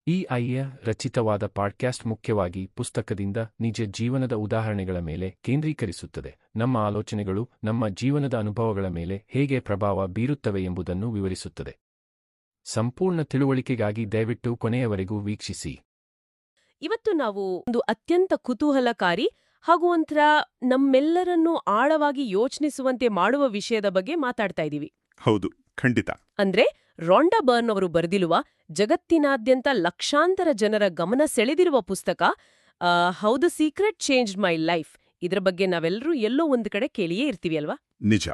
ಈ ರಚಿತವಾದ ಪಾಡ್ಕ್ಯಾಸ್ಟ್ ಮುಖ್ಯವಾಗಿ ಪುಸ್ತಕದಿಂದ ನಿಜ ಜೀವನದ ಉದಾಹರಣೆಗಳ ಮೇಲೆ ಕೇಂದ್ರೀಕರಿಸುತ್ತದೆ. ನಮ್ಮ ಆಲೋಚನೆಗಳು ನಮ್ಮ ಜೀವನದ ಅನುಭವಗಳ ಮೇಲೆ ಹೇಗೆ ಪ್ರಭಾವ ಬೀರುತ್ತವೆ ಎಂಬುದನ್ನು ವಿವರಿಸುತ್ತದೆ. ಸಂಪೂರ್ಣ ತಿಳುವಳಿಕೆಗಾಗಿ ದಯವಿಟ್ಟು ಕೊನೆಯವರೆಗೂ ವೀಕ್ಷಿಸಿ. ಇವತ್ತು ನಾವು ಒಂದು ಅತ್ಯಂತ ಕುತೂಹಲಕಾರಿ ಹಾಗೂ ಒಂಥರ ನಮ್ಮೆಲ್ಲರನ್ನೂ ಆಳವಾಗಿ ಯೋಚಿಸುವಂತೆ ಮಾಡುವ ವಿಷಯದ ಬಗ್ಗೆ ಮಾತಾಡ್ತಾ ಇದ್ದೀವಿ. ಹೌದು, ಖಂಡಿತ. ಅಂದ್ರೆ ರಾಂಡಾ ಬರ್ನ್ ಅವರು ಬರೆದಿರುವ ಜಗತ್ತಿನಾದ್ಯಂತ ಲಕ್ಷಾಂತರ ಜನರ ಗಮನ ಸೆಳೆದಿರುವ ಪುಸ್ತಕ how the secret changed my life. ಇದರ ಬಗ್ಗೆ ನಾವೆಲ್ಲರೂ ಎಲ್ಲೋ ಒಂದು ಕಡೆ ಕೇಳಿಯೇ ಇರ್ತೀವಿ ಅಲ್ವಾ? ನಿಜ.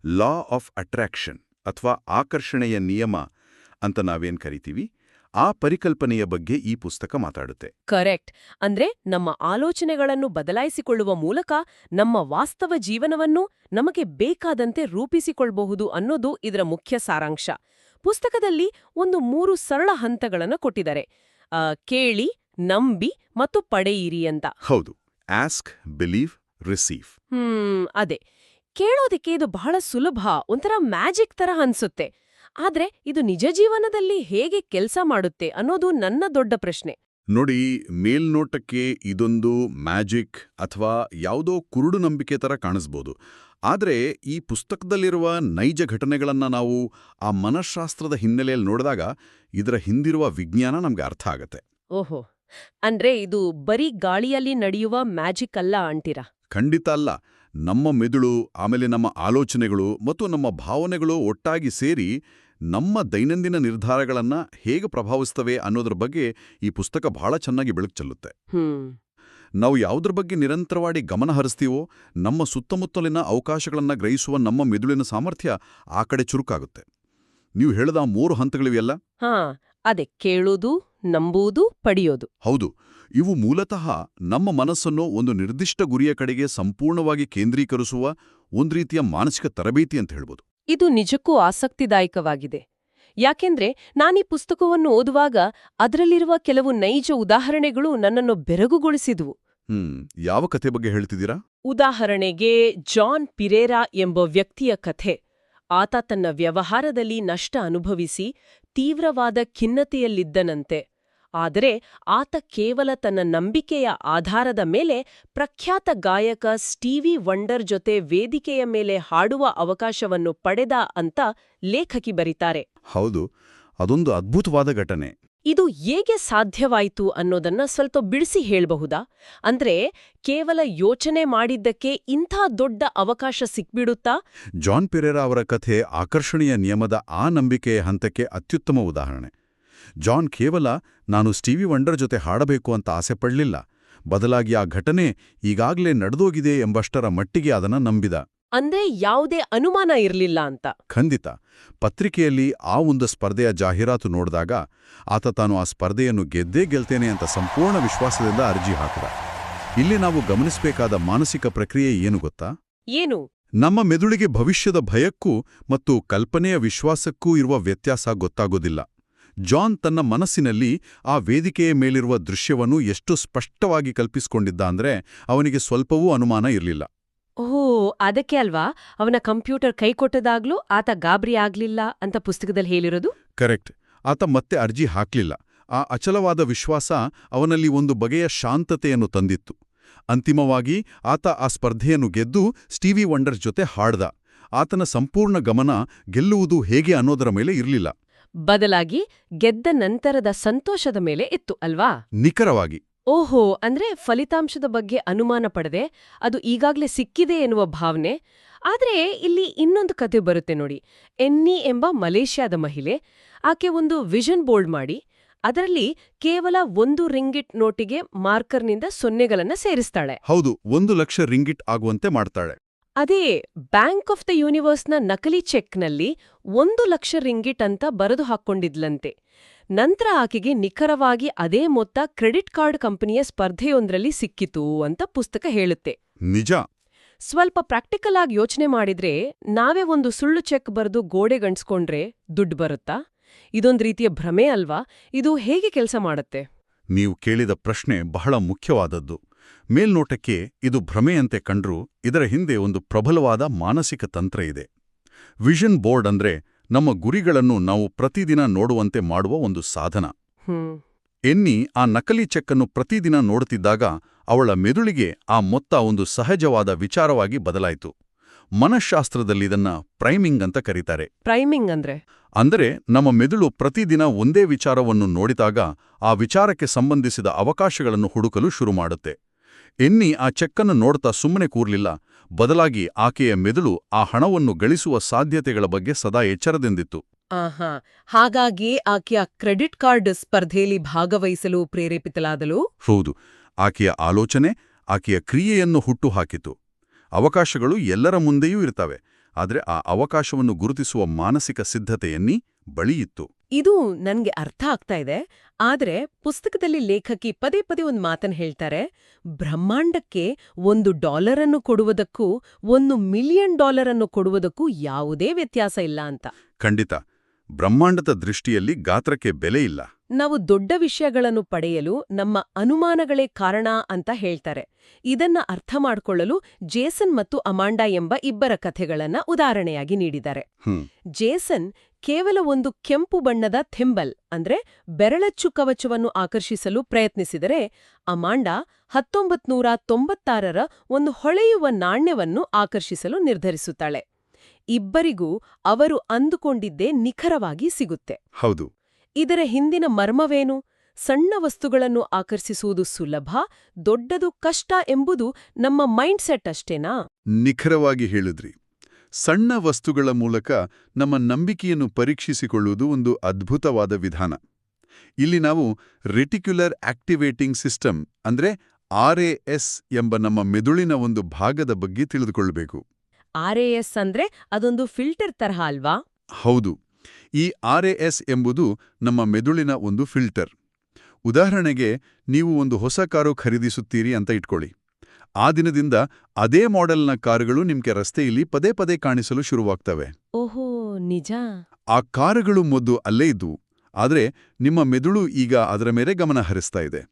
ಲಾ ಆಫ್ ಅಟ್ರಾಕ್ಷನ್ ಅಥವಾ ಆಕರ್ಷಣೆಯ ನಿಯಮ ಅಂತ ನಾವೇನ್ ಕರಿತೀವಿ, ಆ ಪರಿಕಲ್ಪನೆಯ ಬಗ್ಗೆ ಈ ಪುಸ್ತಕ ಮಾತಾಡುತ್ತೆ. ಕರೆಕ್ಟ್. ಅಂದ್ರೆ ನಮ್ಮ ಆಲೋಚನೆಗಳನ್ನು ಬದಲಾಯಿಸಿಕೊಳ್ಳುವ ಮೂಲಕ ನಮ್ಮ ವಾಸ್ತವ ಜೀವನವನ್ನು ನಮಗೆ ಬೇಕಾದಂತೆ ರೂಪಿಸಿಕೊಳ್ಳಬಹುದು ಅನ್ನೋದು ಇದರ ಮುಖ್ಯ ಸಾರಾಂಶ. ಪುಸ್ತಕದಲ್ಲಿ ಒಂದು 3 ಸರಳ ಹಂತಗಳನ್ನು ಕೊಟ್ಟಿದ್ದಾರೆ. ಕೇಳಿ, ನಂಬಿ ಮತ್ತು ಪಡೆಯಿರಿ ಅಂತ. ಹೌದು. Ask, believe, receive. ಅದೇ. ಕೇಳೋದಕ್ಕೆ ಇದು ಬಹಳ ಸುಲಭ, ಒಂಥರ ಮ್ಯಾಜಿಕ್ ತರ ಅನ್ಸುತ್ತೆ. ಆದ್ರೆ ಇದು ನಿಜ ಜೀವನದಲ್ಲಿ ಹೇಗೆ ಕೆಲಸ ಮಾಡುತ್ತೆ ಅನ್ನೋದು ನನ್ನ ದೊಡ್ಡ ಪ್ರಶ್ನೆ. ನೋಡಿ, ಮೇಲ್ನೋಟಕ್ಕೆ ಇದೊಂದು ಮ್ಯಾಜಿಕ್ ಅಥವಾ ಯಾವುದೋ ಕುರುಡು ನಂಬಿಕೆ ತರ ಕಾಣಿಸ್ಬೋದು. ಆದರೆ ಈ ಪುಸ್ತಕದಲ್ಲಿರುವ ನೈಜ ಘಟನೆಗಳನ್ನ ನಾವು ಆ ಮನಃಶಾಸ್ತ್ರದ ಹಿನ್ನೆಲೆಯಲ್ಲಿ ನೋಡಿದಾಗ ಇದರ ಹಿಂದಿರುವ ವಿಜ್ಞಾನ ನಮ್ಗೆ ಅರ್ಥ ಆಗತ್ತೆ. ಓಹೋ, ಅಂದ್ರೆ ಇದು ಬರೀ ಗಾಳಿಯಲ್ಲಿ ನಡೆಯುವ ಮ್ಯಾಜಿಕ್ ಅಲ್ಲ ಅಂತೀರಾ? ಖಂಡಿತ ಅಲ್ಲ. ನಮ್ಮ ಮೆದುಳು, ಆಮೇಲೆ ನಮ್ಮ ಆಲೋಚನೆಗಳು ಮತ್ತು ನಮ್ಮ ಭಾವನೆಗಳು ಒಟ್ಟಾಗಿ ಸೇರಿ ನಮ್ಮ ದೈನಂದಿನ ನಿರ್ಧಾರಗಳನ್ನ ಹೇಗೆ ಪ್ರಭಾವಿಸ್ತವೆ ಅನ್ನೋದ್ರ ಬಗ್ಗೆ ಈ ಪುಸ್ತಕ ಬಹಳ ಚೆನ್ನಾಗಿ ಬೆಳಕು ಚೆಲ್ಲುತ್ತೆ. ನಾವು ಯಾವುದ್ರ ಬಗ್ಗೆ ನಿರಂತರವಾಗಿ ಗಮನ ಹರಿಸ್ತೀವೋ ನಮ್ಮ ಸುತ್ತಮುತ್ತಲಿನ ಅವಕಾಶಗಳನ್ನ ಗ್ರಹಿಸುವ ನಮ್ಮ ಮೆದುಳಿನ ಸಾಮರ್ಥ್ಯ ಆ ಕಡೆ ಚುರುಕಾಗುತ್ತೆ. ನೀವು ಹೇಳಿದ 3 ಹಂತಗಳಿವೆಯಲ್ಲ? ಅದೇ, ಕೇಳೋದು, ನಂಬುವುದು, ಪಡೆಯೋದು. ಹೌದು. ಇವು ಮೂಲತಃ ನಮ್ಮ ಮನಸ್ಸನ್ನು ಒಂದು ನಿರ್ದಿಷ್ಟ ಗುರಿಯ ಕಡೆಗೆ ಸಂಪೂರ್ಣವಾಗಿ ಕೇಂದ್ರೀಕರಿಸುವ ಒಂದು ರೀತಿಯ ಮಾನಸಿಕ ತರಬೇತಿ ಅಂತ ಹೇಳ್ಬೋದು. ಇದು ನಿಜಕ್ಕೂ ಆಸಕ್ತಿದಾಯಕವಾಗಿದೆ. ಯಾಕೆಂದ್ರೆ ನಾನೀ ಪುಸ್ತಕವನ್ನು ಓದುವಾಗ ಅದರಲ್ಲಿರುವ ಕೆಲವು ನೈಜ ಉದಾಹರಣೆಗಳು ನನ್ನನ್ನು ಬೆರಗುಗೊಳಿಸಿದ್ವು. ಯಾವ ಕಥೆ ಬಗ್ಗೆ ಹೇಳ್ತಿದ್ದೀರಾ? ಉದಾಹರಣೆಗೆ ಜಾನ್ ಪಿರೇರಾ ಎಂಬ ವ್ಯಕ್ತಿಯ ಕಥೆ. ಆತ ತನ್ನ ವ್ಯವಹಾರದಲ್ಲಿ ನಷ್ಟ ಅನುಭವಿಸಿ ತೀವ್ರವಾದ ಖಿನ್ನತೆಯಲ್ಲಿದ್ದನಂತೆ. ಆದರೆ ಆತ ಕೇವಲ ತನ್ನ ನಂಬಿಕೆಯ ಆಧಾರದ ಮೇಲೆ ಪ್ರಖ್ಯಾತ ಗಾಯಕ ಸ್ಟೀವಿ ವಂಡರ್ ಜೊತೆ ವೇದಿಕೆಯ ಮೇಲೆ ಹಾಡುವ ಅವಕಾಶವನ್ನು ಪಡೆದ ಅಂತ ಲೇಖಕಿ ಬರೀತಾರೆ. ಹೌದು, ಅದೊಂದು ಅದ್ಭುತವಾದ ಘಟನೆ. ಇದು ಹೇಗೆ ಸಾಧ್ಯವಾಯಿತು ಅನ್ನೋದನ್ನ ಸ್ವಲ್ಪ ಬಿಡಿಸಿ ಹೇಳ್ಬಹುದಾ? ಅಂದ್ರೆ ಕೇವಲ ಯೋಚನೆ ಮಾಡಿದ್ದಕ್ಕೆ ಇಂಥ ದೊಡ್ಡ ಅವಕಾಶ ಸಿಕ್ಬಿಡುತ್ತಾ? ಜಾನ್ ಪಿರೇರಾ ಅವರ ಕಥೆ ಆಕರ್ಷಣೀಯ ನಿಯಮದ ಆ ನಂಬಿಕೆಯ ಹಂತಕ್ಕೆ ಅತ್ಯುತ್ತಮ ಉದಾಹರಣೆ. ಜಾನ್ ಕೇವಲ ನಾನು ಸ್ಟೀವಿ ವಂಡರ್ ಜೊತೆ ಹಾಡಬೇಕು ಅಂತ ಆಸೆ ಪಡಲಿಲ್ಲ. ಬದಲಾಗಿ ಆ ಘಟನೆ ಈಗಾಗಲೇ ನಡೆದೋಗಿದೆ ಎಂಬಷ್ಟರ ಮಟ್ಟಿಗೆ ಅದನ್ನ ನಂಬಿದ. ಅಂದ್ರೆ ಯಾವುದೇ ಅನುಮಾನ ಇರಲಿಲ್ಲ ಅಂತ? ಖಂಡಿತ. ಪತ್ರಿಕೆಯಲ್ಲಿ ಆ ಒಂದು ಸ್ಪರ್ಧೆಯ ಜಾಹೀರಾತು ನೋಡಿದಾಗ ಆತ ತಾನು ಆ ಸ್ಪರ್ಧೆಯನ್ನು ಗೆದ್ದೇ ಗೆಲ್ತೇನೆ ಅಂತ ಸಂಪೂರ್ಣ ವಿಶ್ವಾಸದಿಂದ ಅರ್ಜಿ ಹಾಕಿದ. ಇಲ್ಲಿ ನಾವು ಗಮನಿಸಬೇಕಾದ ಮಾನಸಿಕ ಪ್ರಕ್ರಿಯೆ ಏನು ಗೊತ್ತಾ? ಏನು? ನಮ್ಮ ಮೆದುಳಿಗೆ ಭವಿಷ್ಯದ ಭಯಕ್ಕೂ ಮತ್ತು ಕಲ್ಪನೆಯ ವಿಶ್ವಾಸಕ್ಕೂ ಇರುವ ವ್ಯತ್ಯಾಸ ಗೊತ್ತಾಗೋದಿಲ್ಲ. ಜಾನ್ ತನ್ನ ಮನಸ್ಸಿನಲ್ಲಿ ಆ ವೇದಿಕೆಯ ಮೇಲಿರುವ ದೃಶ್ಯವನ್ನು ಎಷ್ಟು ಸ್ಪಷ್ಟವಾಗಿ ಕಲ್ಪಿಸಿಕೊಂಡಿದ್ದ ಅಂದ್ರೆ ಅವನಿಗೆ ಸ್ವಲ್ಪವೂ ಅನುಮಾನ ಇರಲಿಲ್ಲ. ಅದಕ್ಕೆ ಅಲ್ವಾ ಅವನ ಕಂಪ್ಯೂಟರ್ ಕೈಕೊಟ್ಟದಾಗ್ಲೂ ಆತ ಗಾಬರಿ ಆಗ್ಲಿಲ್ಲ ಅಂತ ಪುಸ್ತಕದಲ್ಲಿ ಹೇಳಿರೋದು? ಕರೆಕ್ಟ್. ಆತ ಮತ್ತೆ ಅರ್ಜಿ ಹಾಕ್ಲಿಲ್ಲ. ಆ ಅಚಲವಾದ ವಿಶ್ವಾಸ ಅವನಲ್ಲಿ ಒಂದು ಬಗೆಯ ಶಾಂತತೆಯನ್ನು ತಂದಿತ್ತು. ಅಂತಿಮವಾಗಿ ಆತ ಆ ಸ್ಪರ್ಧೆಯನ್ನು ಗೆದ್ದು ಸ್ಟೀವಿ ವಂಡರ್ ಜೊತೆ ಹಾಡ್ದ. ಆತನ ಸಂಪೂರ್ಣ ಗಮನ ಗೆಲ್ಲುವುದು ಹೇಗೆ ಅನ್ನೋದರ ಮೇಲೆ ಇರಲಿಲ್ಲ. ಬದಲಾಗಿ ಗೆದ್ದ ನಂತರದ ಸಂತೋಷದ ಮೇಲೆ ಇತ್ತು ಅಲ್ವಾ? ನಿಖರವಾಗಿ. ಓಹೋ, ಅಂದ್ರೆ ಫಲಿತಾಂಶದ ಬಗ್ಗೆ ಅನುಮಾನ ಪಡದೆ ಅದು ಈಗಾಗ್ಲೇ ಸಿಕ್ಕಿದೆ ಎನ್ನುವ ಭಾವನೆ. ಆದ್ರೆ ಇಲ್ಲಿ ಇನ್ನೊಂದು ಕತೆ ಬರುತ್ತೆ ನೋಡಿ. ಎನ್ನಿ ಎಂಬ ಮಲೇಷ್ಯಾದ ಮಹಿಳೆ. ಆಕೆ ಒಂದು ವಿಷನ್ ಬೋರ್ಡ್ ಮಾಡಿ ಅದರಲ್ಲಿ ಕೇವಲ 1 ರಿಂಗಿಟ್ ನೋಟಿಗೆ ಮಾರ್ಕರ್ನಿಂದ ಸೊನ್ನೆಗಳನ್ನ ಸೇರಿಸ್ತಾಳೆ. ಹೌದು, 1 ಲಕ್ಷ ರಿಂಗಿಟ್ ಆಗುವಂತೆ ಮಾಡ್ತಾಳೆ. ಅದೇ ಬ್ಯಾಂಕ್ ಆಫ್ ದ ಯೂನಿವರ್ಸ್ನ ನಕಲಿ ಚೆಕ್ನಲ್ಲಿ 1 ಲಕ್ಷ ರಿಂಗಿಟ್ ಅಂತ ಬರೆದು ಹಾಕ್ಕೊಂಡಿದ್ಲಂತೆ. ನಂತರ ಆಕೆಗೆ ನಿಖರವಾಗಿ ಅದೇ ಮೊತ್ತ ಕ್ರೆಡಿಟ್ ಕಾರ್ಡ್ ಕಂಪನಿಯ ಸ್ಪರ್ಧೆಯೊಂದರಲ್ಲಿ ಸಿಕ್ಕಿತು ಅಂತ ಪುಸ್ತಕ ಹೇಳುತ್ತೆ. ನಿಜ. ಸ್ವಲ್ಪ ಪ್ರಾಕ್ಟಿಕಲ್ ಆಗಿ ಯೋಚನೆ ಮಾಡಿದ್ರೆ ನಾವೇ ಒಂದು ಸುಳ್ಳು ಚೆಕ್ ಬರೆದು ಗೋಡೆ ಗಂಟ್ಸ್ಕೊಂಡ್ರೆ ದುಡ್ಡು ಬರುತ್ತಾ? ಇದೊಂದು ರೀತಿಯ ಭ್ರಮೆ ಅಲ್ವಾ? ಇದು ಹೇಗೆ ಕೆಲಸ ಮಾಡುತ್ತೆ? ನೀವು ಕೇಳಿದ ಪ್ರಶ್ನೆ ಬಹಳ ಮುಖ್ಯವಾದದ್ದು. ಮೇಲ್ನೋಟಕ್ಕೆ ಇದು ಭ್ರಮೆಯಂತೆ ಕಂಡ್ರೂ ಇದರ ಹಿಂದೆ ಒಂದು ಪ್ರಬಲವಾದ ಮಾನಸಿಕ ತಂತ್ರ ಇದೆ. ವಿಷನ್ ಬೋರ್ಡ್ ಅಂದ್ರೆ ನಮ್ಮ ಗುರಿಗಳನ್ನು ನಾವು ಪ್ರತಿದಿನ ನೋಡುವಂತೆ ಮಾಡುವ ಒಂದು ಸಾಧನ. ಎನ್ನಿ ಆ ನಕಲಿ ಚೆಕ್ಕನ್ನು ಪ್ರತಿದಿನ ನೋಡುತ್ತಿದ್ದಾಗ ಅವಳ ಮೆದುಳಿಗೆ ಆ ಮೊತ್ತ ಒಂದು ಸಹಜವಾದ ವಿಚಾರವಾಗಿ ಬದಲಾಯಿತು. ಮನಃಶಾಸ್ತ್ರದಲ್ಲಿ ಇದನ್ನ ಪ್ರೈಮಿಂಗ್ ಅಂತ ಕರೀತಾರೆ. ಪ್ರೈಮಿಂಗ್ ಅಂದ್ರೆ ಅಂದರೆ ನಮ್ಮ ಮೆದುಳು ಪ್ರತಿದಿನ ಒಂದೇ ವಿಚಾರವನ್ನು ನೋಡಿದಾಗ ಆ ವಿಚಾರಕ್ಕೆ ಸಂಬಂಧಿಸಿದ ಅವಕಾಶಗಳನ್ನು ಹುಡುಕಲು ಶುರುಮಾಡುತ್ತೆ. ಎನ್ನಿ ಆ ಚೆಕ್ಕನ್ನು ನೋಡ್ತಾ ಸುಮ್ಮನೆ ಕೂರ್ಲಿಲ್ಲ, ಬದಲಾಗಿ ಆಕೆಯ ಮೆದುಳು ಆ ಹಣವನ್ನು ಗಳಿಸುವ ಸಾಧ್ಯತೆಗಳ ಬಗ್ಗೆ ಸದಾ ಎಚ್ಚರದಿಂದಿತ್ತು. ಆಹಾ, ಹಾಗಾಗಿ ಆಕೆಯ ಕ್ರೆಡಿಟ್ ಕಾರ್ಡ್ ಸ್ಪರ್ಧೆಯಲ್ಲಿ ಭಾಗವಹಿಸಲು ಪ್ರೇರೇಪಿತಲಾದಳು. ಹೌದು, ಆಕೆಯ ಆಲೋಚನೆ ಆಕೆಯ ಕ್ರಿಯೆಯನ್ನು ಹುಟ್ಟುಹಾಕಿತು. ಅವಕಾಶಗಳು ಎಲ್ಲರ ಮುಂದೆಯೂ ಇರ್ತವೆ, ಆದರೆ ಆ ಅವಕಾಶವನ್ನು ಗುರುತಿಸುವ ಮಾನಸಿಕ ಸಿದ್ಧತೆಯನ್ನಿ ಬಳಿಯಿತ್ತು. ಇದು ನನ್ಗೆ ಅರ್ಥ ಆಗ್ತಾ ಇದೆ. ಆದ್ರೆ ಪುಸ್ತಕದಲ್ಲಿ ಲೇಖಕಿ ಪದೇ ಪದೇ ಒಂದು ಮಾತನ್ನು ಹೇಳ್ತಾರೆ, ಬ್ರಹ್ಮಾಂಡಕ್ಕೆ $1 ಕೊಡುವುದಕ್ಕೂ $1,000,000 ಕೊಡುವುದಕ್ಕೂ ಯಾವುದೇ ವ್ಯತ್ಯಾಸ ಇಲ್ಲ ಅಂತ. ಖಂಡಿತ, ಬ್ರಹ್ಮಾಂಡದ ದೃಷ್ಟಿಯಲ್ಲಿ ಗಾತ್ರಕ್ಕೆ ಬೆಲೆ ಇಲ್ಲ. ನಾವು ದೊಡ್ಡ ವಿಷಯಗಳನ್ನು ಪಡೆಯಲು ನಮ್ಮ ಅನುಮಾನಗಳೇ ಕಾರಣ ಅಂತ ಹೇಳ್ತಾರೆ. ಇದನ್ನ ಅರ್ಥ ಮಾಡಿಕೊಳ್ಳಲು ಜೇಸನ್ ಮತ್ತು ಅಮಾಂಡಾ ಎಂಬ ಇಬ್ಬರ ಕಥೆಗಳನ್ನ ಉದಾಹರಣೆಯಾಗಿ ನೀಡಿದ್ದಾರೆ. ಜೇಸನ್ ಕೇವಲ ಒಂದು ಕೆಂಪು ಬಣ್ಣದ ಥಿಂಬಲ್ ಅಂದ್ರೆ ಬೆರಳಚ್ಚು ಕವಚವನ್ನು ಆಕರ್ಷಿಸಲು ಪ್ರಯತ್ನಿಸಿದರೆ, ಅಮಾಂಡಾ 1996ರ ಒಂದು ಹೊಳೆಯುವ ನಾಣ್ಯವನ್ನು ಆಕರ್ಷಿಸಲು ನಿರ್ಧರಿಸುತ್ತಾಳೆ. ಇಬ್ಬರಿಗೂ ಅವರು ಅಂದುಕೊಂಡಿದ್ದೇ ನಿಖರವಾಗಿ ಸಿಗುತ್ತೆ. ಹೌದು. ಇದರ ಹಿಂದಿನ ಮರ್ಮವೇನು? ಸಣ್ಣ ವಸ್ತುಗಳನ್ನು ಆಕರ್ಷಿಸುವುದು ಸುಲಭ, ದೊಡ್ಡದು ಕಷ್ಟ ಎಂಬುದು ನಮ್ಮ ಮೈಂಡ್ಸೆಟ್ ಅಷ್ಟೇನಾ? ನಿಖರವಾಗಿ ಹೇಳಿದ್ರಿ. ಸಣ್ಣ ವಸ್ತುಗಳ ಮೂಲಕ ನಮ್ಮ ನಂಬಿಕೆಯನ್ನು ಪರೀಕ್ಷಿಸಿಕೊಳ್ಳುವುದು ಒಂದು ಅದ್ಭುತವಾದ ವಿಧಾನ. ಇಲ್ಲಿ ನಾವು ರೆಟಿಕ್ಯುಲರ್ ಆಕ್ಟಿವೇಟಿಂಗ್ ಸಿಸ್ಟಮ್ ಅಂದ್ರೆ RAS ಎಂಬ ನಮ್ಮ ಮೆದುಳಿನ ಒಂದು ಭಾಗದ ಬಗ್ಗೆ ತಿಳಿದುಕೊಳ್ಳಬೇಕು. RAS ಅಂದ್ರೆ ಅದೊಂದು ಫಿಲ್ಟರ್ ತರಹ ಅಲ್ವಾ? ಹೌದು. ಈ RAS ಎಂಬುದು ನಮ್ಮ ಮೆದುಳಿನ ಒಂದು ಫಿಲ್ಟರ್. ಉದಾಹರಣೆಗೆ, ನೀವು ಒಂದು ಹೊಸ ಕಾರು ಖರೀದಿಸುತ್ತೀರಿ ಅಂತ ಇಟ್ಕೊಳ್ಳಿ. ಆ ದಿನದಿಂದ ಅದೇ ಮಾಡೆಲ್ನ ಕಾರುಗಳು ನಿಮ್ಗೆ ರಸ್ತೆಯಲ್ಲಿ ಪದೇ ಪದೇ ಕಾಣಿಸಲು ಶುರುವಾಗ್ತವೆ. ಓಹೋ, ನಿಜ. ಆ ಕಾರುಗಳು ಮೊದಲು ಅಲ್ಲೇ ಇದ್ವು, ಆದರೆ ನಿಮ್ಮ ಮೆದುಳು ಈಗ ಅದರ ಮೇಲೆ ಗಮನ ಹರಿಸ್ತಾ ಇದೆ.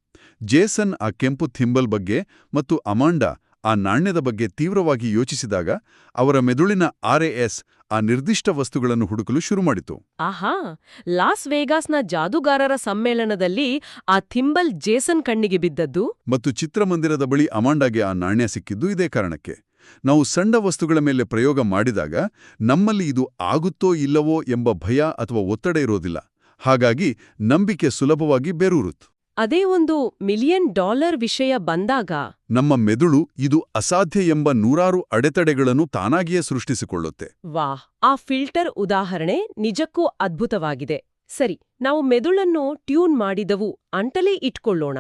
ಜೇಸನ್ ಆ ಕೆಂಪು ಥಿಂಬಲ್ ಬಗ್ಗೆ ಮತ್ತು ಅಮಾಂಡಾ ಆ ನಾಣ್ಯದ ಬಗ್ಗೆ ತೀವ್ರವಾಗಿ ಯೋಚಿಸಿದಾಗ ಅವರ ಮೆದುಳಿನ RAS ಆ ನಿರ್ದಿಷ್ಟ ವಸ್ತುಗಳನ್ನು ಹುಡುಕಲು ಶುರುಮಾಡಿತು. ಆಹಾ, ಲಾಸ್ ವೇಗಾಸ್ನ ಜಾದೂಗಾರರ ಸಮ್ಮೇಳನದಲ್ಲಿ ಆ ಥಿಂಬಲ್ ಜೇಸನ್ ಕಣ್ಣಿಗೆ ಬಿದ್ದದ್ದು ಮತ್ತು ಚಿತ್ರಮಂದಿರದ ಬಳಿ ಅಮಾಂಡಾಗೆ ಆ ನಾಣ್ಯ ಸಿಕ್ಕಿದ್ದು ಇದೇ ಕಾರಣಕ್ಕೆ. ನಾವು ಸಣ್ಣ ವಸ್ತುಗಳ ಮೇಲೆ ಪ್ರಯೋಗ ಮಾಡಿದಾಗ ನಮ್ಮಲ್ಲಿ ಇದು ಆಗುತ್ತೋ ಇಲ್ಲವೋ ಎಂಬ ಭಯ ಅಥವಾ ಒತ್ತಡ ಇರೋದಿಲ್ಲ. ಹಾಗಾಗಿ ನಂಬಿಕೆ ಸುಲಭವಾಗಿ ಬೇರೂರುತ್ತು. ಅದೇ ಒಂದು $1 ಮಿಲಿಯನ್ ವಿಷಯ ಬಂದಾಗ ನಮ್ಮ ಮೆದುಳು ಇದು ಅಸಾಧ್ಯ ಎಂಬ ನೂರಾರು ಅಡೆತಡೆಗಳನ್ನು ತಾನಾಗಿಯೇ ಸೃಷ್ಟಿಸಿಕೊಳ್ಳುತ್ತೆ. ವಾಹ್, ಆ ಫಿಲ್ಟರ್ ಉದಾಹರಣೆ ನಿಜಕ್ಕೂ ಅದ್ಭುತವಾಗಿದೆ. ಸರಿ, ನಾವು ಮೆದುಳನ್ನು ಟ್ಯೂನ್ ಮಾಡಿದವು ಅಂತಲೇ ಇಟ್ಕೊಳ್ಳೋಣ.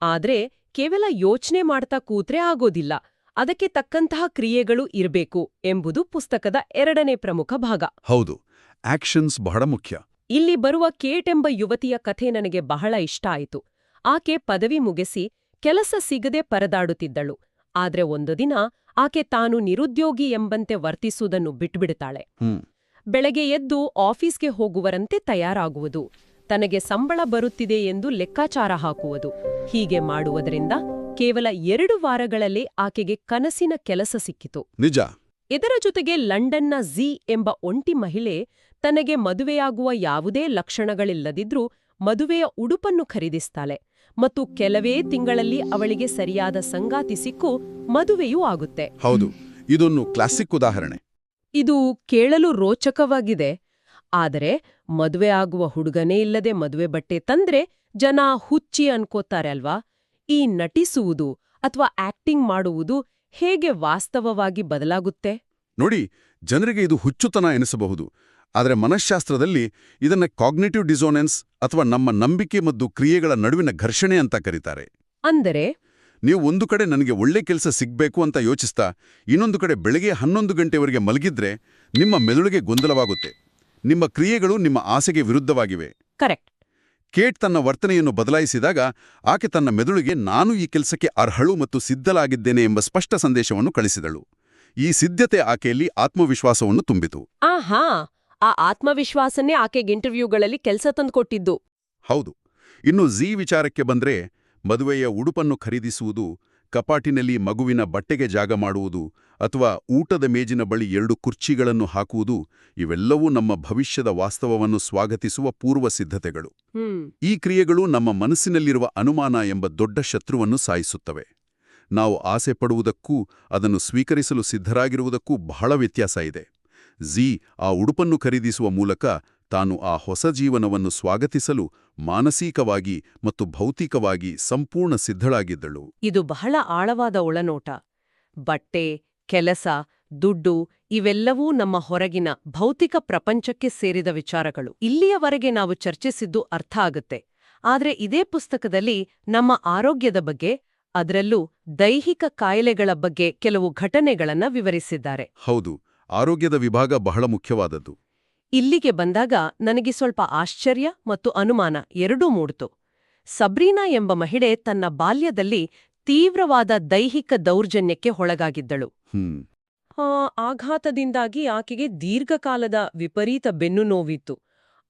ಆದ್ರೆ ಕೇವಲ ಯೋಚನೆ ಮಾಡ್ತಾ ಕೂತ್ರೆ ಆಗೋದಿಲ್ಲ, ಅದಕ್ಕೆ ತಕ್ಕಂತಹ ಕ್ರಿಯೆಗಳು ಇರಬೇಕು ಎಂಬುದು ಪುಸ್ತಕದ 2ನೇ ಪ್ರಮುಖ ಭಾಗ. ಹೌದು, ಆಕ್ಷನ್ಸ್ ಬಹಳ ಮುಖ್ಯ. ಇಲ್ಲಿ ಬರುವ ಕೇಟ್ ಎಂಬ ಯುವತಿಯ ಕಥೆ ನನಗೆ ಬಹಳ ಇಷ್ಟ ಆಯಿತು. ಆಕೆ ಪದವಿ ಮುಗಿಸಿ ಕೆಲಸ ಸಿಗದೆ ಪರದಾಡುತ್ತಿದ್ದಳು. ಆದ್ರೆ ಒಂದು ದಿನ ಆಕೆ ತಾನು ನಿರುದ್ಯೋಗಿ ಎಂಬಂತೆ ವರ್ತಿಸುವುದನ್ನು ಬಿಟ್ಬಿಡುತ್ತಾಳೆ. ಬೆಳಗ್ಗೆ ಎದ್ದು ಆಫೀಸ್ಗೆ ಹೋಗುವರಂತೆ ತಯಾರಾಗುವುದು, ತನಗೆ ಸಂಬಳ ಬರುತ್ತಿದೆ ಎಂದು ಲೆಕ್ಕಾಚಾರ ಹಾಕುವುದು. ಹೀಗೆ ಮಾಡುವುದರಿಂದ ಕೇವಲ 2 ವಾರಗಳಲ್ಲೇ ಆಕೆಗೆ ಕನಸಿನ ಕೆಲಸ ಸಿಕ್ಕಿತು. ನಿಜ. ಇದರ ಜೊತೆಗೆ ಲಂಡನ್ನ ಝೀ ಎಂಬ ಒಂಟಿ ಮಹಿಳೆ ತನಗೆ ಮದುವೆಯಾಗುವ ಯಾವುದೇ ಲಕ್ಷಣಗಳಿಲ್ಲದಿದ್ರೂ ಮದುವೆಯ ಉಡುಪನ್ನು ಖರೀದಿಸ್ತಾಳೆ ಮತ್ತು ಕೆಲವೇ ತಿಂಗಳಲ್ಲಿ ಅವಳಿಗೆ ಸರಿಯಾದ ಸಂಗಾತಿ ಸಿಕ್ಕು ಮದುವೆಯೂ ಆಗುತ್ತೆ. ಹೌದು, ಇದೊಂದು ಕ್ಲಾಸಿಕ್ ಉದಾಹರಣೆ. ಇದು ಕೇಳಲು ರೋಚಕವಾಗಿದೆ. ಆದರೆ ಮದುವೆ ಆಗುವ ಹುಡುಗನೇ ಇಲ್ಲದೆ ಮದುವೆ ಬಟ್ಟೆ ತಂದ್ರೆ ಜನ ಹುಚ್ಚಿ ಅನ್ಕೋತಾರೆ ಅಲ್ವಾ? ಈ ನಟಿಸುವುದು ಅಥವಾ ಆಕ್ಟಿಂಗ್ ಮಾಡುವುದು ಹೇಗೆ ವಾಸ್ತವವಾಗಿ ಬದಲಾಗುತ್ತೆ? ನೋಡಿ, ಜನರಿಗೆ ಇದು ಹುಚ್ಚುತನ ಎನಿಸಬಹುದು, ಆದರೆ ಮನಃಶಾಸ್ತ್ರದಲ್ಲಿ ಇದನ್ನ ಕಾಗ್ನಿಟಿವ್ ಡಿಸೋನೆನ್ಸ್ ಅಥವಾ ನಮ್ಮ ನಂಬಿಕೆ ಮತ್ತು ಕ್ರಿಯೆಗಳ ನಡುವಿನ ಘರ್ಷಣೆ ಅಂತ ಕರೀತಾರೆ. ಅಂದರೆ ನೀವು ಒಂದು ಕಡೆ ನನಗೆ ಒಳ್ಳೆ ಕೆಲಸ ಸಿಗ್ಬೇಕು ಅಂತ ಯೋಚಿಸ್ತಾ ಇನ್ನೊಂದು ಕಡೆ ಬೆಳಗ್ಗೆ 11 ಗಂಟೆವರೆಗೆ ಮಲಗಿದ್ರೆ ನಿಮ್ಮ ಮೆದುಳಿಗೆ ಗೊಂದಲವಾಗುತ್ತೆ. ನಿಮ್ಮ ಕ್ರಿಯೆಗಳು ನಿಮ್ಮ ಆಸೆಗೆ ವಿರುದ್ಧವಾಗಿವೆ. ಕರೆಕ್ಟ್. ಕೇಟ್ ತನ್ನ ವರ್ತನೆಯನ್ನು ಬದಲಾಯಿಸಿದಾಗ ಆಕೆ ತನ್ನ ಮೆದುಳಿಗೆ ನಾನು ಈ ಕೆಲಸಕ್ಕೆ ಅರ್ಹಳು ಮತ್ತು ಸಿದ್ಧಲಾಗಿದ್ದೇನೆ ಎಂಬ ಸ್ಪಷ್ಟ ಸಂದೇಶವನ್ನು ಕಳಿಸಿದಳು. ಈ ಸಿದ್ಧತೆ ಆಕೆಯಲ್ಲಿ ಆತ್ಮವಿಶ್ವಾಸವನ್ನು ತುಂಬಿತು. ಆಹಾ, ಆ ಆತ್ಮವಿಶ್ವಾಸನೇ ಆಕೆಗೆ ಇಂಟರ್ವ್ಯೂಗಳಲ್ಲಿ ಕೆಲಸ ತಂದುಕೊಟ್ಟಿದ್ದು. ಹೌದು. ಇನ್ನು ಝೀ ವಿಚಾರಕ್ಕೆ ಬಂದ್ರೆ, ಮದುವೆಯ ಉಡುಪನ್ನು ಖರೀದಿಸುವುದು ಕಪಾಟಿನಲ್ಲಿ ಮಗುವಿನ ಬಟ್ಟೆಗೆ ಜಾಗ ಮಾಡುವುದು ಅಥವಾ ಊಟದ ಮೇಜಿನ ಬಳಿ 2 ಕುರ್ಚಿಗಳನ್ನು ಹಾಕುವುದು ಇವೆಲ್ಲವೂ ನಮ್ಮ ಭವಿಷ್ಯದ ವಾಸ್ತವವನ್ನು ಸ್ವಾಗತಿಸುವ ಪೂರ್ವ ಸಿದ್ಧತೆಗಳು. ಈ ಕ್ರಿಯೆಗಳು ನಮ್ಮ ಮನಸ್ಸಿನಲ್ಲಿರುವ ಅನುಮಾನ ಎಂಬ ದೊಡ್ಡ ಶತ್ರುವನ್ನು ಸಾಯಿಸುತ್ತವೆ. ನಾವು ಆಸೆ ಪಡುವುದಕ್ಕೂ ಅದನ್ನು ಸ್ವೀಕರಿಸಲು ಸಿದ್ಧರಾಗಿರುವುದಕ್ಕೂ ಬಹಳ ವ್ಯತ್ಯಾಸ ಇದೆ. ಆ ಉಡುಪನ್ನು ಖರೀದಿಸುವ ಮೂಲಕ ತಾನು ಆ ಹೊಸ ಜೀವನವನ್ನು ಸ್ವಾಗತಿಸಲು ಮಾನಸಿಕವಾಗಿ ಮತ್ತು ಭೌತಿಕವಾಗಿ ಸಂಪೂರ್ಣ ಸಿದ್ಧಳಾಗಿದ್ದಳು. ಇದು ಬಹಳ ಆಳವಾದ ಒಳನೋಟ. ಬಟ್ಟೆ, ಕೆಲಸ, ದುಡ್ಡು ಇವೆಲ್ಲವೂ ನಮ್ಮ ಹೊರಗಿನ ಭೌತಿಕ ಪ್ರಪಂಚಕ್ಕೆ ಸೇರಿದ ವಿಚಾರಗಳು. ಇಲ್ಲಿಯವರೆಗೆ ನಾವು ಚರ್ಚಿಸಿದ್ದು ಅರ್ಥ ಆಗುತ್ತೆ. ಆದ್ರೆ ಇದೇ ಪುಸ್ತಕದಲ್ಲಿ ನಮ್ಮ ಆರೋಗ್ಯದ ಬಗ್ಗೆ, ಅದರಲ್ಲೂ ದೈಹಿಕ ಕಾಯಿಲೆಗಳ ಬಗ್ಗೆ ಕೆಲವು ಘಟನೆಗಳನ್ನ ವಿವರಿಸಿದ್ದಾರೆ. ಹೌದು, ಆರೋಗ್ಯದ ವಿಭಾಗ ಬಹಳ ಮುಖ್ಯವಾದದ್ದು. ಇಲ್ಲಿಗೆ ಬಂದಾಗ ನನಗೆ ಸ್ವಲ್ಪ ಆಶ್ಚರ್ಯ ಮತ್ತು ಅನುಮಾನ ಎರಡೂ ಮೂಡ್ತು. ಸಬ್ರೀನಾ ಎಂಬ ಮಹಿಳೆ ತನ್ನ ಬಾಲ್ಯದಲ್ಲಿ ತೀವ್ರವಾದ ದೈಹಿಕ ದೌರ್ಜನ್ಯಕ್ಕೆ ಒಳಗಾಗಿದ್ದಳು. ಆಘಾತದಿಂದಾಗಿ ಆಕೆಗೆ ದೀರ್ಘಕಾಲದ ವಿಪರೀತ ಬೆನ್ನು ನೋವಿತ್ತು.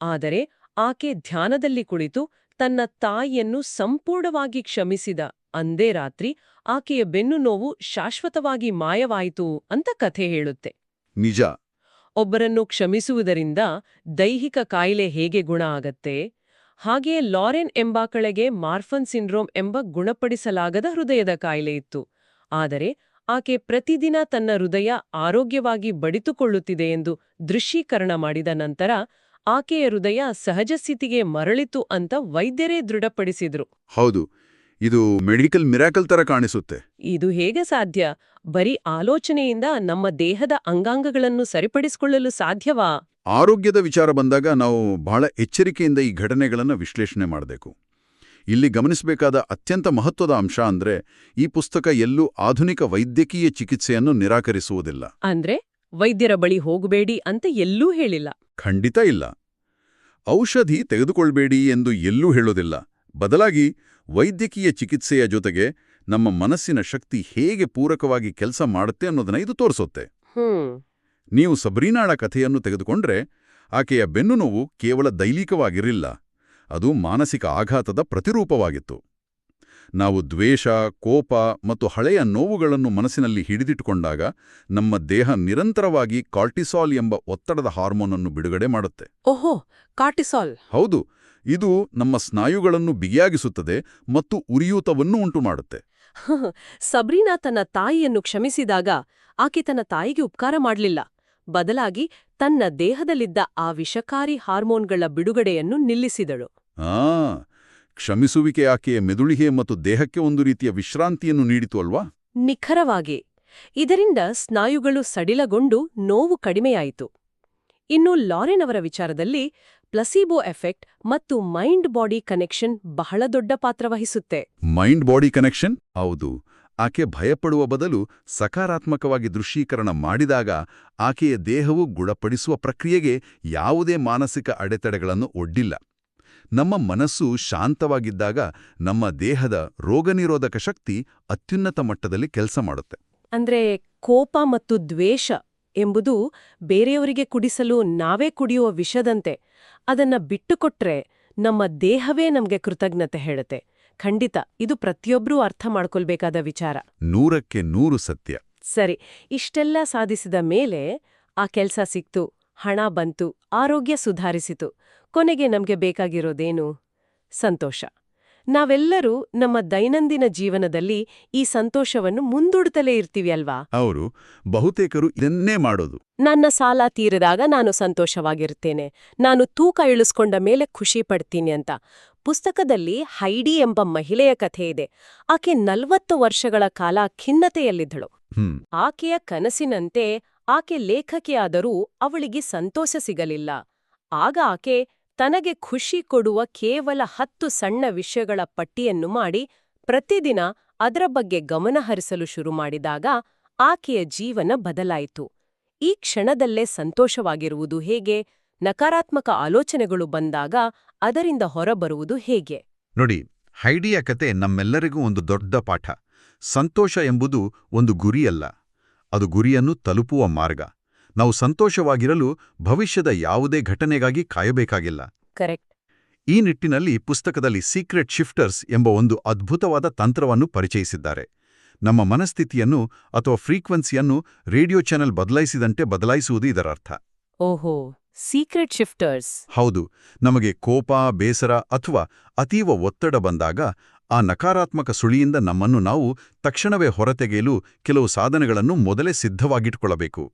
ಆದರೆ ಆಕೆ ಧ್ಯಾನದಲ್ಲಿ ಕುಳಿತು ತನ್ನ ತಾಯಿಯನ್ನು ಸಂಪೂರ್ಣವಾಗಿ ಕ್ಷಮಿಸಿದ ಅಂದೇ ರಾತ್ರಿ ಆಕೆಯ ಬೆನ್ನು ನೋವು ಶಾಶ್ವತವಾಗಿ ಮಾಯವಾಯಿತು ಅಂತ ಕಥೆ ಹೇಳುತ್ತೆ. ನಿಜ. ಒಬ್ಬರನ್ನು ಕ್ಷಮಿಸುವುದರಿಂದ ದೈಹಿಕ ಕಾಯಿಲೆ ಹೇಗೆ ಗುಣ ಆಗತ್ತೆ? ಹಾಗೆಯೇ ಲಾರೆನ್ ಎಂಬಾಕಳೆಗೆ ಮಾರ್ಫನ್ ಸಿಂಡ್ರೋಮ್ ಎಂಬ ಗುಣಪಡಿಸಲಾಗದ ಹೃದಯದ ಕಾಯಿಲೆ ಇತ್ತು. ಆದರೆ ಆಕೆ ಪ್ರತಿದಿನ ತನ್ನ ಹೃದಯ ಆರೋಗ್ಯವಾಗಿ ಬಡಿತುಕೊಳ್ಳುತ್ತಿದೆ ಎಂದು ದೃಶ್ಯೀಕರಣ ಮಾಡಿದ ನಂತರ ಆಕೆಯ ಹೃದಯ ಸಹಜ ಸ್ಥಿತಿಗೆ ಮರಳಿತು ಅಂತ ವೈದ್ಯರೇ ದೃಢಪಡಿಸಿದ್ರು. ಹೌದು, ಇದು ಮೆಡಿಕಲ್ ಮಿರಾಕಲ್ ತರ ಕಾಣಿಸುತ್ತೆ. ಇದು ಹೇಗೆ ಸಾಧ್ಯ? ಬರೀ ಆಲೋಚನೆಯಿಂದ ನಮ್ಮ ದೇಹದ ಅಂಗಾಂಗಗಳನ್ನು ಸರಿಪಡಿಸಿಕೊಳ್ಳಲು ಸಾಧ್ಯವಾ? ಆರೋಗ್ಯದ ವಿಚಾರ ಬಂದಾಗ ನಾವು ಬಹಳ ಎಚ್ಚರಿಕೆಯಿಂದ ಈ ಘಟನೆಗಳನ್ನು ವಿಶ್ಲೇಷಣೆ ಮಾಡಬೇಕು. ಇಲ್ಲಿ ಗಮನಿಸಬೇಕಾದ ಅತ್ಯಂತ ಮಹತ್ವದ ಅಂಶ ಅಂದ್ರೆ ಈ ಪುಸ್ತಕ ಎಲ್ಲೂ ಆಧುನಿಕ ವೈದ್ಯಕೀಯ ಚಿಕಿತ್ಸೆಯನ್ನು ನಿರಾಕರಿಸುವುದಿಲ್ಲ. ಅಂದ್ರೆ ವೈದ್ಯರ ಬಳಿ ಹೋಗಬೇಡಿ ಅಂತ ಎಲ್ಲೂ ಹೇಳಿಲ್ಲ. ಖಂಡಿತ ಇಲ್ಲ. ಔಷಧಿ ತೆಗೆದುಕೊಳ್ಬೇಡಿ ಎಂದು ಎಲ್ಲೂ ಹೇಳೋದಿಲ್ಲ. ಬದಲಾಗಿ ವೈದ್ಯಕೀಯ ಚಿಕಿತ್ಸೆಯ ಜೊತೆಗೆ ನಮ್ಮ ಮನಸ್ಸಿನ ಶಕ್ತಿ ಹೇಗೆ ಪೂರಕವಾಗಿ ಕೆಲಸ ಮಾಡುತ್ತೆ ಅನ್ನೋದನ್ನ ಇದು ತೋರಿಸುತ್ತೆ. ನೀವು ಸಬ್ರೀನಾಳ ಕಥೆಯನ್ನು ತೆಗೆದುಕೊಂಡ್ರೆ ಆಕೆಯ ಬೆನ್ನು ನೋವು ಕೇವಲ ದೈಹಿಕವಾಗಿರಲಿಲ್ಲ, ಅದು ಮಾನಸಿಕ ಆಘಾತದ ಪ್ರತಿರೂಪವಾಗಿತ್ತು. ನಾವು ದ್ವೇಷ, ಕೋಪ ಮತ್ತು ಹಳೆಯ ನೋವುಗಳನ್ನು ಮನಸ್ಸಿನಲ್ಲಿ ಹಿಡಿದಿಟ್ಟುಕೊಂಡಾಗ ನಮ್ಮ ದೇಹ ನಿರಂತರವಾಗಿ ಕಾರ್ಟಿಸಾಲ್ ಎಂಬ ಒತ್ತಡದ ಹಾರ್ಮೋನ್ ಅನ್ನು ಬಿಡುಗಡೆ ಮಾಡುತ್ತೆ. ಓಹೋ, ಕಾರ್ಟಿಸಾಲ್. ಹೌದು, ಇದು ನಮ್ಮ ಸ್ನಾಯುಗಳನ್ನು ಬಿಗಿಯಾಗಿಸುತ್ತದೆ ಮತ್ತು ಉರಿಯೂತವನ್ನು ಉಂಟುಮಾಡುತ್ತೆ. ಸಬ್ರೀನಾ ತನ್ನ ತಾಯಿಯನ್ನು ಕ್ಷಮಿಸಿದಾಗ ಆಕೆ ತನ್ನ ತಾಯಿಗೆ ಉಪಕಾರ ಮಾಡಲಿಲ್ಲ. ಬದಲಾಗಿ ತನ್ನ ದೇಹದಲ್ಲಿದ್ದ ಆ ವಿಷಕಾರಿ ಹಾರ್ಮೋನ್ಗಳ ಬಿಡುಗಡೆಯನ್ನು ನಿಲ್ಲಿಸಿದಳು. ಕ್ಷಮಿಸುವಿಕೆ ಆಕೆಯ ಮೆದುಳಿಗೆ ಮತ್ತು ದೇಹಕ್ಕೆ ಒಂದು ರೀತಿಯ ವಿಶ್ರಾಂತಿಯನ್ನು ನೀಡಿತು ಅಲ್ವಾ? ನಿಖರವಾಗಿ. ಇದರಿಂದ ಸ್ನಾಯುಗಳು ಸಡಿಲಗೊಂಡು ನೋವು ಕಡಿಮೆಯಾಯಿತು. ಇನ್ನು ಲಾರೆನ್ ಅವರ ವಿಚಾರದಲ್ಲಿ ಪ್ಲಸೀಬೋ ಎಫೆಕ್ಟ್ ಮತ್ತು ಮೈಂಡ್ ಬಾಡಿ ಕನೆಕ್ಷನ್ ಬಹಳ ದೊಡ್ಡ ಪಾತ್ರ ವಹಿಸುತ್ತೆ. Mind body connection? ಹೌದು. ಆಕೆ ಭಯಪಡುವ ಬದಲು ಸಕಾರಾತ್ಮಕವಾಗಿ ದೃಶ್ಯೀಕರಣ ಮಾಡಿದಾಗ ಆಕೆಯ ದೇಹವು ಗುಣಪಡಿಸುವ ಪ್ರಕ್ರಿಯೆಗೆ ಯಾವುದೇ ಮಾನಸಿಕ ಅಡೆತಡೆಗಳನ್ನು ಒಡ್ಡಿಲ್ಲ. ನಮ್ಮ ಮನಸ್ಸು ಶಾಂತವಾಗಿದ್ದಾಗ ನಮ್ಮ ದೇಹದ ರೋಗನಿರೋಧಕ ಶಕ್ತಿ ಅತ್ಯುನ್ನತ ಮಟ್ಟದಲ್ಲಿ ಕೆಲಸ ಮಾಡುತ್ತೆ. ಅಂದ್ರೆ ಕೋಪ ಮತ್ತು ದ್ವೇಷ ಎಂಬುದು ಬೇರೆಯವರಿಗೆ ಕುಡಿಸಲು ನಾವೇ ಕುಡಿಯುವ ವಿಷದಂತೆ. ಅದನ್ನ ಬಿಟ್ಟುಕೊಟ್ರೆ ನಮ್ಮ ದೇಹವೇ ನಮ್ಗೆ ಕೃತಜ್ಞತೆ ಹೇಳುತ್ತೆ. ಖಂಡಿತ ಇದು ಪ್ರತಿಯೊಬ್ಬರೂ ಅರ್ಥ ಮಾಡ್ಕೊಳ್ಬೇಕಾದ ವಿಚಾರ. 100ಕ್ಕೆ 100 ಸತ್ಯ. ಸರಿ, ಇಷ್ಟೆಲ್ಲ ಸಾಧಿಸಿದ ಮೇಲೆ ಆ ಕೆಲ್ಸ ಸಿಕ್ತು, ಹಣ ಬಂತು, ಆರೋಗ್ಯ ಸುಧಾರಿಸಿತು. ಕೊನೆಗೆ ನಮ್ಗೆ ಬೇಕಾಗಿರೋದೇನು? ಸಂತೋಷ. ನಾವೆಲ್ಲರೂ ನಮ್ಮ ದೈನಂದಿನ ಜೀವನದಲ್ಲಿ ಈ ಸಂತೋಷವನ್ನು ಮುಂದೂಡುತ್ತಲೇ ಇರ್ತೀವಿ ಅಲ್ವಾ? ಅವರು ಬಹುತೇಕರು ಇದನ್ನೇ ಮಾಡೋದು. ನನ್ನ ಸಾಲ ತೀರಿದಾಗ ನಾನು ಸಂತೋಷವಾಗಿರ್ತೇನೆ, ನಾನು ತೂಕ ಇಳಿಸ್ಕೊಂಡ ಮೇಲೆ ಖುಷಿ ಪಡ್ತೀನಿ ಅಂತ. ಪುಸ್ತಕದಲ್ಲಿ ಹೈಡಿ ಎಂಬ ಮಹಿಳೆಯ ಕಥೆ ಇದೆ. ಆಕೆ 40 ವರ್ಷಗಳ ಕಾಲ ಖಿನ್ನತೆಯಲ್ಲಿದ್ದಳು. ಆಕೆಯ ಕನಸಿನಂತೆ ಆಕೆ ಲೇಖಕಿಯಾದರೂ ಅವಳಿಗೆ ಸಂತೋಷ ಸಿಗಲಿಲ್ಲ. ಆಗ ಆಕೆ ತನಗೆ ಖುಷಿ ಕೊಡುವ ಕೇವಲ 10 ಸಣ್ಣ ವಿಷಯಗಳ ಪಟ್ಟಿಯನ್ನು ಮಾಡಿ ಪ್ರತಿದಿನ ಅದರ ಬಗ್ಗೆ ಗಮನಹರಿಸಲು ಶುರು ಮಾಡಿದಾಗ ಆಕೆಯ ಜೀವನ ಬದಲಾಯಿತು. ಈ ಕ್ಷಣದಲ್ಲೇ ಸಂತೋಷವಾಗಿರುವುದು ಹೇಗೆ? ನಕಾರಾತ್ಮಕ ಆಲೋಚನೆಗಳು ಬಂದಾಗ ಅದರಿಂದ ಹೊರಬರುವುದು ಹೇಗೆ? ನೋಡಿ, ಹೈಡಿಯ ಕತೆ ನಮ್ಮೆಲ್ಲರಿಗೂ ಒಂದು ದೊಡ್ಡ ಪಾಠ. ಸಂತೋಷ ಎಂಬುದು ಒಂದು ಗುರಿಯಲ್ಲ, ಅದು ಗುರಿಯನ್ನು ತಲುಪುವ ಮಾರ್ಗ. ನಾವು ಸಂತೋಷವಾಗಿರಲು ಭವಿಷ್ಯದ ಯಾವುದೇ ಘಟನೆಗಾಗಿ ಕಾಯಬೇಕಾಗಿಲ್ಲ. ಕರೆಕ್ಟ್. ಈ ನಿಟ್ಟಿನಲ್ಲಿ ಪುಸ್ತಕದಲ್ಲಿ ಸೀಕ್ರೆಟ್ ಶಿಫ್ಟರ್ಸ್ ಎಂಬ ಒಂದು ಅದ್ಭುತವಾದ ತಂತ್ರವನ್ನು ಪರಿಚಯಿಸಿದ್ದಾರೆ. ನಮ್ಮ ಮನಸ್ಥಿತಿಯನ್ನು ಅಥವಾ ಫ್ರೀಕ್ವೆನ್ಸಿಯನ್ನು ರೇಡಿಯೋ ಚಾನೆಲ್ ಬದಲಾಯಿಸಿದಂತೆ ಬದಲಾಯಿಸುವುದು ಇದರರ್ಥ. ಓಹೋ, ಸೀಕ್ರೆಟ್ ಶಿಫ್ಟರ್ಸ್. ಹೌದು, ನಮಗೆ ಕೋಪ, ಬೇಸರ ಅಥವಾ ಅತೀವ ಒತ್ತಡ ಬಂದಾಗ ಆ ನಕಾರಾತ್ಮಕ ಸುಳಿಯಿಂದ ನಮ್ಮನ್ನು ನಾವು ತಕ್ಷಣವೇ ಹೊರತೆಗೆಯಲು ಕೆಲವು ಸಾಧನಗಳನ್ನು ಮೊದಲೇ ಸಿದ್ಧವಾಗಿಟ್ಕೊಳ್ಳಬೇಕು.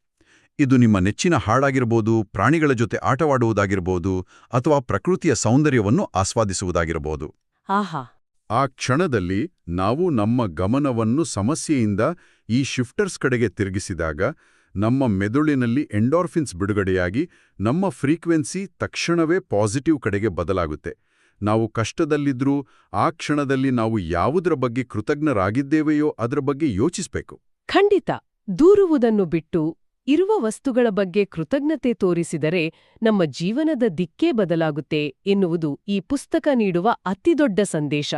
ಇದು ನಿಮ್ಮ ನೆಚ್ಚಿನ ಹಾಡಾಗಿರ್ಬೋದು, ಪ್ರಾಣಿಗಳ ಜೊತೆ ಆಟವಾಡುವುದಾಗಿರ್ಬೋದು, ಅಥವಾ ಪ್ರಕೃತಿಯ ಸೌಂದರ್ಯವನ್ನು ಆಸ್ವಾದಿಸುವುದಾಗಿರಬಹುದು. ಆಹಾ. ಆ ಕ್ಷಣದಲ್ಲಿ ನಾವು ನಮ್ಮ ಗಮನವನ್ನು ಸಮಸ್ಯೆಯಿಂದ ಈ ಶಿಫ್ಟರ್ಸ್ ಕಡೆಗೆ ತಿರುಗಿಸಿದಾಗ ನಮ್ಮ ಮೆದುಳಿನಲ್ಲಿ ಎಂಡೋರ್ಫಿನ್ಸ್ ಬಿಡುಗಡೆಯಾಗಿ ನಮ್ಮ ಫ್ರೀಕ್ವೆನ್ಸಿ ತಕ್ಷಣವೇ ಪಾಸಿಟಿವ್ ಕಡೆಗೆ ಬದಲಾಗುತ್ತೆ. ನಾವು ಕಷ್ಟದಲ್ಲಿದ್ರೂ ಆ ಕ್ಷಣದಲ್ಲಿ ನಾವು ಯಾವುದರ ಬಗ್ಗೆ ಕೃತಜ್ಞರಾಗಿದ್ದೇವೆಯೋ ಅದರ ಬಗ್ಗೆ ಯೋಚಿಸಬೇಕು. ಖಂಡಿತ. ದೂರುವುದನ್ನು ಬಿಟ್ಟು ಇರುವ ವಸ್ತುಗಳ ಬಗ್ಗೆ ಕೃತಜ್ಞತೆ ತೋರಿಸಿದರೆ ನಮ್ಮ ಜೀವನದ ದಿಕ್ಕೇ ಬದಲಾಗುತ್ತೆ ಎನ್ನುವುದು ಈ ಪುಸ್ತಕ ನೀಡುವ ಅತಿದೊಡ್ಡ ಸಂದೇಶ.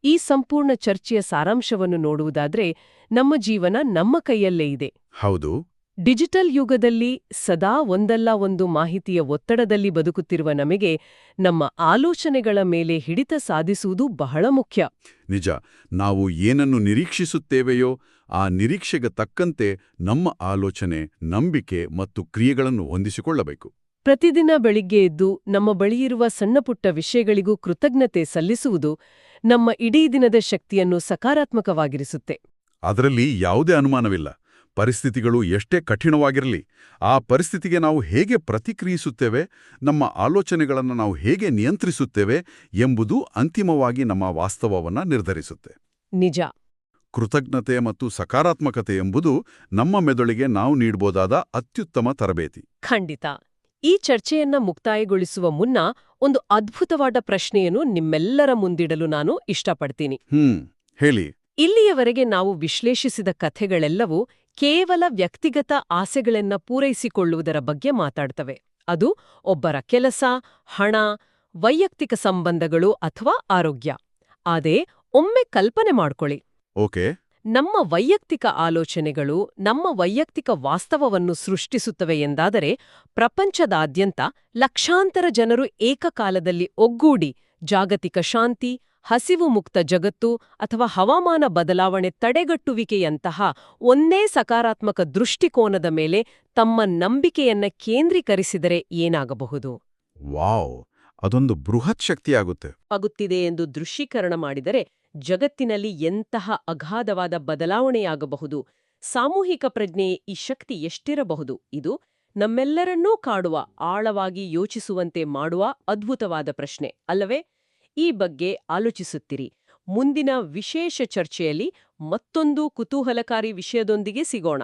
ಈ ಸಂಪೂರ್ಣ ಚರ್ಚೆಯ ಸಾರಾಂಶವನ್ನು ನೋಡುವುದಾದ್ರೆ ನಮ್ಮ ಜೀವನ ನಮ್ಮ ಕೈಯಲ್ಲೇ ಇದೆ. ಹೌದು. ಡಿಜಿಟಲ್ ಯುಗದಲ್ಲಿ ಸದಾ ಒಂದಲ್ಲ ಒಂದು ಮಾಹಿತಿಯ ಒತ್ತಡದಲ್ಲಿ ಬದುಕುತ್ತಿರುವ ನಮಗೆ ನಮ್ಮ ಆಲೋಚನೆಗಳ ಮೇಲೆ ಹಿಡಿತ ಸಾಧಿಸುವುದು ಬಹಳ ಮುಖ್ಯ. ನಿಜ. ನಾವು ಏನನ್ನು ನಿರೀಕ್ಷಿಸುತ್ತೇವೆಯೋ ಆ ನಿರೀಕ್ಷೆಗೆ ತಕ್ಕಂತೆ ನಮ್ಮ ಆಲೋಚನೆ, ನಂಬಿಕೆ ಮತ್ತು ಕ್ರಿಯೆಗಳನ್ನು ಹೊಂದಿಸಿಕೊಳ್ಳಬೇಕು. ಪ್ರತಿದಿನ ಬೆಳಿಗ್ಗೆ ಎದ್ದು ನಮ್ಮ ಬಳಿಯಿರುವ ಸಣ್ಣಪುಟ್ಟ ವಿಷಯಗಳಿಗೂ ಕೃತಜ್ಞತೆ ಸಲ್ಲಿಸುವುದು ನಮ್ಮ ಇಡೀ ದಿನದ ಶಕ್ತಿಯನ್ನು ಸಕಾರಾತ್ಮಕವಾಗಿರಿಸುತ್ತೆ. ಅದರಲ್ಲಿ ಯಾವುದೇ ಅನುಮಾನವಿಲ್ಲ. ಪರಿಸ್ಥಿತಿಗಳು ಎಷ್ಟೇ ಕಠಿಣವಾಗಿರಲಿ, ಆ ಪರಿಸ್ಥಿತಿಗೆ ನಾವು ಹೇಗೆ ಪ್ರತಿಕ್ರಿಯಿಸುತ್ತೇವೆ, ನಮ್ಮ ಆಲೋಚನೆಗಳನ್ನು ನಾವು ಹೇಗೆ ನಿಯಂತ್ರಿಸುತ್ತೇವೆ ಎಂಬುದು ಅಂತಿಮವಾಗಿ ನಮ್ಮ ವಾಸ್ತವವನ್ನು ನಿರ್ಧರಿಸುತ್ತೆ. ನಿಜ. ಕೃತಜ್ಞತೆ ಮತ್ತು ಸಕಾರಾತ್ಮಕತೆ ಎಂಬುದು ನಮ್ಮ ಮೆದುಳಿಗೆ ನಾವು ನೀಡಬಹುದಾದ ಅತ್ಯುತ್ತಮ ತರಬೇತಿ. ಖಂಡಿತ. ಈ ಚರ್ಚೆಯನ್ನ ಮುಕ್ತಾಯಗೊಳಿಸುವ ಮುನ್ನ ಒಂದು ಅದ್ಭುತವಾದ ಪ್ರಶ್ನೆಯನ್ನು ನಿಮ್ಮೆಲ್ಲರ ಮುಂದಿಡಲು ನಾನು ಇಷ್ಟಪಡ್ತೀನಿ. ಹೇಳಿ. ಇಲ್ಲಿಯವರೆಗೆ ನಾವು ವಿಶ್ಲೇಷಿಸಿದ ಕಥೆಗಳೆಲ್ಲವೂ ಕೇವಲ ವ್ಯಕ್ತಿಗತ ಆಸೆಗಳನ್ನ ಪೂರೈಸಿಕೊಳ್ಳುವುದರ ಬಗ್ಗೆ ಮಾತಾಡ್ತವೆ. ಅದು ಒಬ್ಬರ ಕೆಲಸ, ಹಣ, ವೈಯಕ್ತಿಕ ಸಂಬಂಧಗಳು ಅಥವಾ ಆರೋಗ್ಯ. ಆದೇ ಒಮ್ಮೆ ಕಲ್ಪನೆ ಮಾಡ್ಕೊಳ್ಳಿ. ಓಕೆ. ನಮ್ಮ ವೈಯಕ್ತಿಕ ಆಲೋಚನೆಗಳು ನಮ್ಮ ವೈಯಕ್ತಿಕ ವಾಸ್ತವವನ್ನು ಸೃಷ್ಟಿಸುತ್ತವೆ ಎಂದಾದರೆ ಪ್ರಪಂಚದಾದ್ಯಂತ ಲಕ್ಷಾಂತರ ಜನರು ಏಕಕಾಲದಲ್ಲಿ ಒಗ್ಗೂಡಿ ಜಾಗತಿಕ ಶಾಂತಿ, ಹಸಿವು ಮುಕ್ತ ಜಗತ್ತು ಅಥವಾ ಹವಾಮಾನ ಬದಲಾವಣೆ ತಡೆಗಟ್ಟುವಿಕೆಯಂತಹ ಒಂದೇ ಸಕಾರಾತ್ಮಕ ದೃಷ್ಟಿಕೋನದ ಮೇಲೆ ತಮ್ಮ ನಂಬಿಕೆಯನ್ನ ಕೇಂದ್ರೀಕರಿಸಿದರೆ ಏನಾಗಬಹುದು? ವಾವ್, ಅದೊಂದು ಬೃಹತ್ ಆಗುತ್ತಿದೆ ಎಂದು ದೃಶ್ಯೀಕರಣ ಮಾಡಿದರೆ ಜಗತ್ತಿನಲ್ಲಿ ಎಂತಹ ಅಗಾಧವಾದ ಬದಲಾವಣೆಯಾಗಬಹುದು. ಸಾಮೂಹಿಕ ಪ್ರಜ್ಞೆಯ ಈ ಶಕ್ತಿ ಎಷ್ಟಿರಬಹುದು? ಇದು ನಮ್ಮೆಲ್ಲರನ್ನೂ ಕಾಡುವ, ಆಳವಾಗಿ ಯೋಚಿಸುವಂತೆ ಮಾಡುವ ಅದ್ಭುತವಾದ ಪ್ರಶ್ನೆ ಅಲ್ಲವೇ? ಈ ಬಗ್ಗೆ ಆಲೋಚಿಸುತ್ತಿರಿ. ಮುಂದಿನ ವಿಶೇಷ ಚರ್ಚೆಯಲ್ಲಿ ಮತ್ತೊಂದು ಕುತೂಹಲಕಾರಿ ವಿಷಯದೊಂದಿಗೆ ಸಿಗೋಣ.